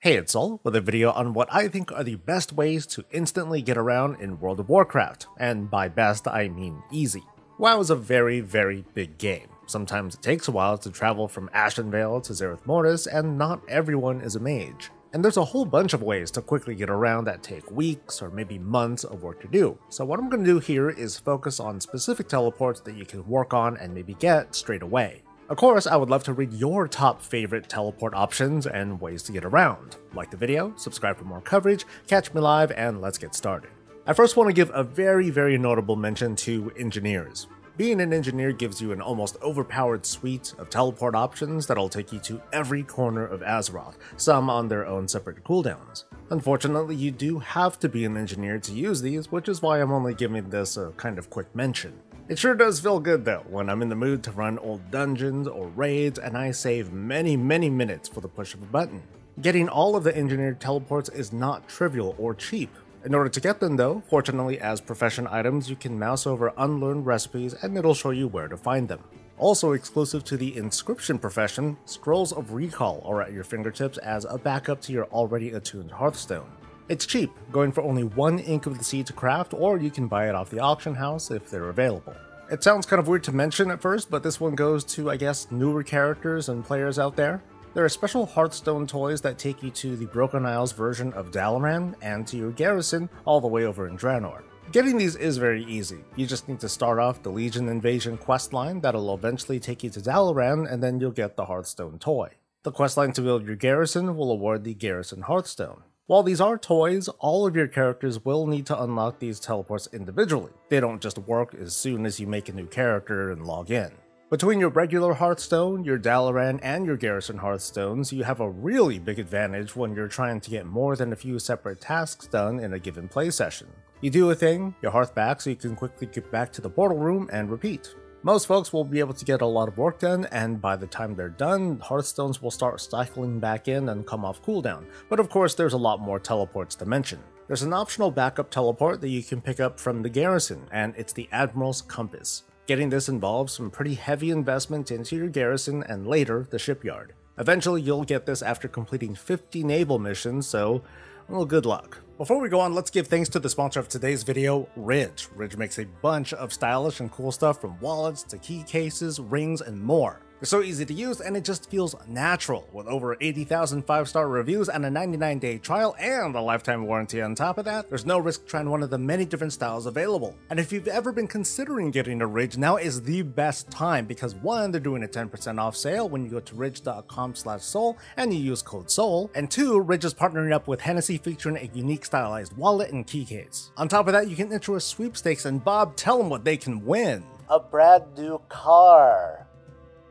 Hey, it's Soul with a video on what I think are the best ways to instantly get around in World of Warcraft, and by best I mean easy. WoW is a very big game. Sometimes it takes a while to travel from Ashenvale to Zereth Mortis, and not everyone is a mage. And there's a whole bunch of ways to quickly get around that take weeks or maybe months of work to do. So what I'm going to do here is focus on specific teleports that you can work on and maybe get straight away. Of course, I would love to read your top favorite teleport options and ways to get around. Like the video, subscribe for more coverage, catch me live, and let's get started. I first want to give a very notable mention to engineers. Being an engineer gives you an almost overpowered suite of teleport options that'll take you to every corner of Azeroth, some on their own separate cooldowns. Unfortunately, you do have to be an engineer to use these, which is why I'm only giving this a kind of quick mention. It sure does feel good though, when I'm in the mood to run old dungeons or raids and I save many minutes for the push of a button. Getting all of the engineered teleports is not trivial or cheap. In order to get them though, fortunately as profession items you can mouse over unlearned recipes and it'll show you where to find them. Also exclusive to the inscription profession, Scrolls of Recall are at your fingertips as a backup to your already attuned Hearthstone. It's cheap, going for only 1 ink of the seed to craft, or you can buy it off the auction house if they're available. It sounds kind of weird to mention at first, but this one goes to, I guess, newer characters and players out there. There are special Hearthstone toys that take you to the Broken Isles version of Dalaran and to your garrison all the way over in Draenor. Getting these is very easy. You just need to start off the Legion Invasion questline that'll eventually take you to Dalaran, and then you'll get the Hearthstone toy. The questline to build your garrison will award the Garrison Hearthstone. While these are toys, all of your characters will need to unlock these teleports individually. They don't just work as soon as you make a new character and log in. Between your regular Hearthstone, your Dalaran, and your Garrison Hearthstones, you have a really big advantage when you're trying to get more than a few separate tasks done in a given play session. You do a thing, your hearth back so you can quickly get back to the portal room and repeat. Most folks will be able to get a lot of work done, and by the time they're done, Hearthstones will start cycling back in and come off cooldown. But of course, there's a lot more teleports to mention. There's an optional backup teleport that you can pick up from the garrison, and it's the Admiral's Compass. Getting this involves some pretty heavy investment into your garrison and later the shipyard. Eventually, you'll get this after completing 50 naval missions, so well, good luck. Before we go on, let's give thanks to the sponsor of today's video, Ridge. Ridge makes a bunch of stylish and cool stuff from wallets to key cases, rings, and more. They're so easy to use and it just feels natural. With over 80,000 5-star reviews and a 99-day trial and a lifetime warranty on top of that, there's no risk trying one of the many different styles available. And if you've ever been considering getting a Ridge, now is the best time because 1, they're doing a 10% off sale when you go to ridge.com/soul and you use code SOUL, and 2, Ridge is partnering up with Hennessy featuring a unique stylized wallet and key case. On top of that, you can enter a sweepstakes and Bob, tell them what they can win. A brand new car.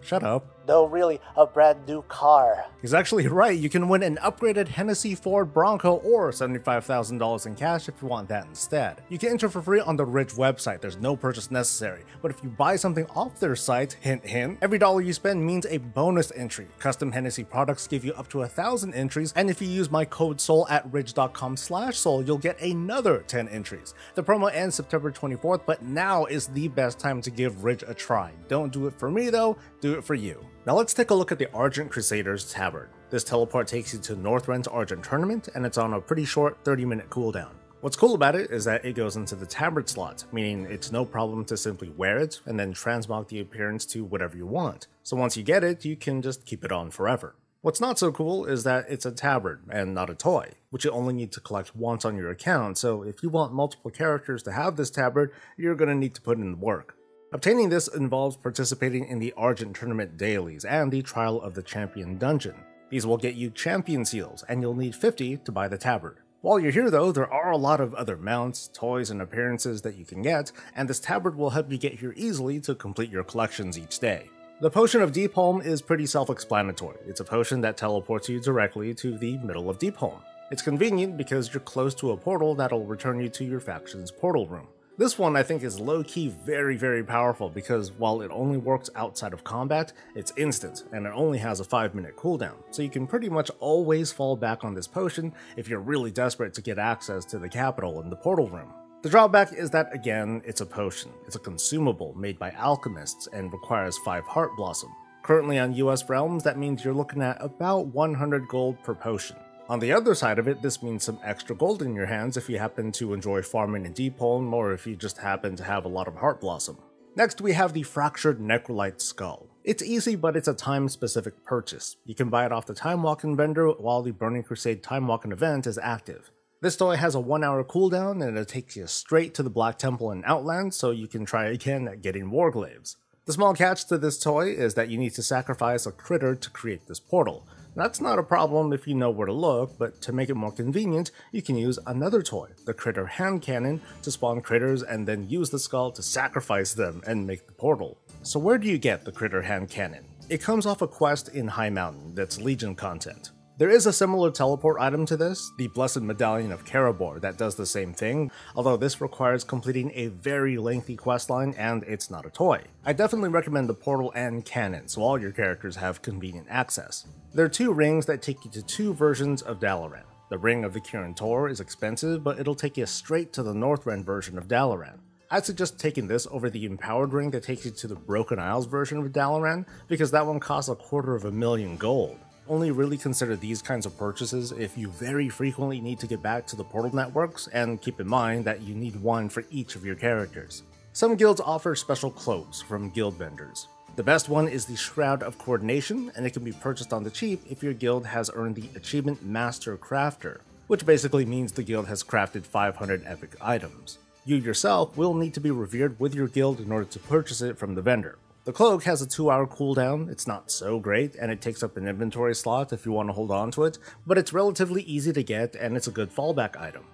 Shut up. No, really, a brand new car. He's actually right, you can win an upgraded Hennessy Ford Bronco or $75,000 in cash if you want that instead. You can enter for free on the Ridge website, there's no purchase necessary, but if you buy something off their site, hint hint, every dollar you spend means a bonus entry. Custom Hennessy products give you up to 1,000 entries, and if you use my code SOUL at ridge.com/soul, you'll get another 10 entries. The promo ends September 24th, but now is the best time to give Ridge a try. Don't do it for me though, do it for you. Now let's take a look at the Argent Crusaders Tabard. This teleport takes you to Northrend's Argent Tournament, and it's on a pretty short 30-minute cooldown. What's cool about it is that it goes into the Tabard slot, meaning it's no problem to simply wear it and then transmog the appearance to whatever you want. So once you get it, you can just keep it on forever. What's not so cool is that it's a tabard and not a toy, which you only need to collect once on your account, so if you want multiple characters to have this tabard, you're going to need to put in the work. Obtaining this involves participating in the Argent Tournament dailies and the Trial of the Champion dungeon. These will get you champion seals, and you'll need 50 to buy the tabard. While you're here though, there are a lot of other mounts, toys, and appearances that you can get, and this tabard will help you get here easily to complete your collections each day. The Potion of Deepholm is pretty self-explanatory. It's a potion that teleports you directly to the middle of Deepholm. It's convenient because you're close to a portal that'll return you to your faction's portal room. This one I think is low-key very powerful because while it only works outside of combat, it's instant and it only has a 5-minute cooldown, so you can pretty much always fall back on this potion if you're really desperate to get access to the capital and the portal room. The drawback is that, again, it's a potion. It's a consumable made by alchemists and requires 5 Heart Blossom. Currently on US Realms, that means you're looking at about 100 gold per potion. On the other side of it, this means some extra gold in your hands if you happen to enjoy farming in Deep Home or if you just happen to have a lot of Heart Blossom. Next, we have the Fractured Necrolite Skull. It's easy, but it's a time-specific purchase. You can buy it off the Time Walking vendor while the Burning Crusade Time Walking event is active. This toy has a 1-hour cooldown and it takes you straight to the Black Temple in Outland, so you can try again at getting Warglaives. The small catch to this toy is that you need to sacrifice a critter to create this portal. That's not a problem if you know where to look, but to make it more convenient, you can use another toy, the Critter Hand Cannon, to spawn critters and then use the skull to sacrifice them and make the portal. So where do you get the Critter Hand Cannon? It comes off a quest in High Mountain that's Legion content. There is a similar teleport item to this, the Blessed Medallion of Karabor, that does the same thing, although this requires completing a very lengthy questline and it's not a toy. I definitely recommend the portal and cannon so all your characters have convenient access. There are 2 rings that take you to 2 versions of Dalaran. The Ring of the Kirin Tor is expensive, but it'll take you straight to the Northrend version of Dalaran. I'd suggest taking this over the Empowered Ring that takes you to the Broken Isles version of Dalaran, because that one costs 250,000 gold. Only really consider these kinds of purchases if you very frequently need to get back to the portal networks, and keep in mind that you need one for each of your characters. Some guilds offer special cloaks from guild vendors. The best one is the Shroud of Coordination, and it can be purchased on the cheap if your guild has earned the achievement Master Crafter, which basically means the guild has crafted 500 epic items. You yourself will need to be revered with your guild in order to purchase it from the vendor. The cloak has a 2-hour cooldown, it's not so great, and it takes up an inventory slot if you want to hold on to it, but it's relatively easy to get and it's a good fallback item.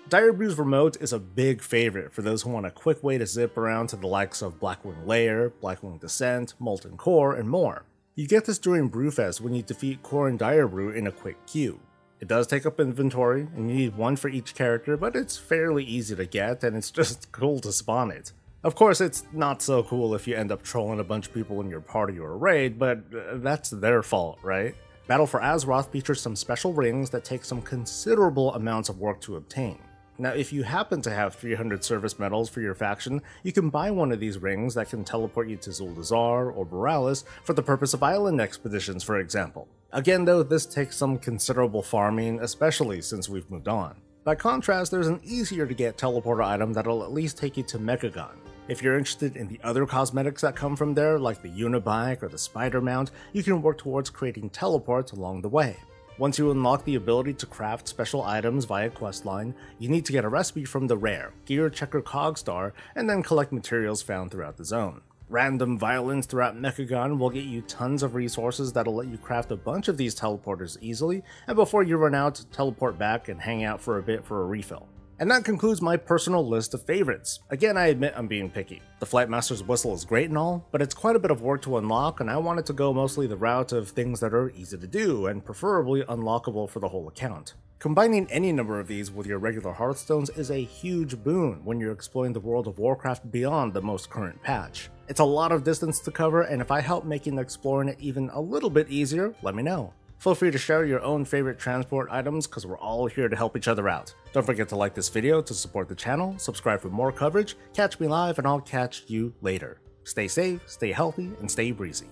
Dire Brew's Remote is a big favorite for those who want a quick way to zip around to the likes of Blackwing Lair, Blackwing Descent, Molten Core, and more. You get this during Brewfest when you defeat Core and Dire Brew in a quick queue. It does take up inventory, and you need one for each character, but it's fairly easy to get, and it's just cool to spawn it. Of course, it's not so cool if you end up trolling a bunch of people in your party or a raid, but that's their fault, right? Battle for Azeroth features some special rings that take some considerable amounts of work to obtain. Now, if you happen to have 300 service medals for your faction, you can buy one of these rings that can teleport you to Zuldazar or Borealis for the purpose of island expeditions, for example. Again though, this takes some considerable farming, especially since we've moved on. By contrast, there's an easier to get teleporter item that'll at least take you to Mechagon. If you're interested in the other cosmetics that come from there, like the Unibike or the Spider Mount, you can work towards creating teleports along the way. Once you unlock the ability to craft special items via questline, you need to get a recipe from the rare Gear Checker Cogstar and then collect materials found throughout the zone. Random violence throughout Mechagon will get you tons of resources that'll let you craft a bunch of these teleporters easily, and before you run out, teleport back and hang out for a bit for a refill. And that concludes my personal list of favorites. Again, I admit I'm being picky. The Flightmaster's Whistle is great and all, but it's quite a bit of work to unlock, and I wanted to go mostly the route of things that are easy to do, and preferably unlockable for the whole account. Combining any number of these with your regular Hearthstones is a huge boon when you're exploring the World of Warcraft beyond the most current patch. It's a lot of distance to cover, and if I help making exploring it even a little bit easier, let me know. Feel free to share your own favorite transport items because we're all here to help each other out. Don't forget to like this video to support the channel, subscribe for more coverage, catch me live, and I'll catch you later. Stay safe, stay healthy, and stay breezy.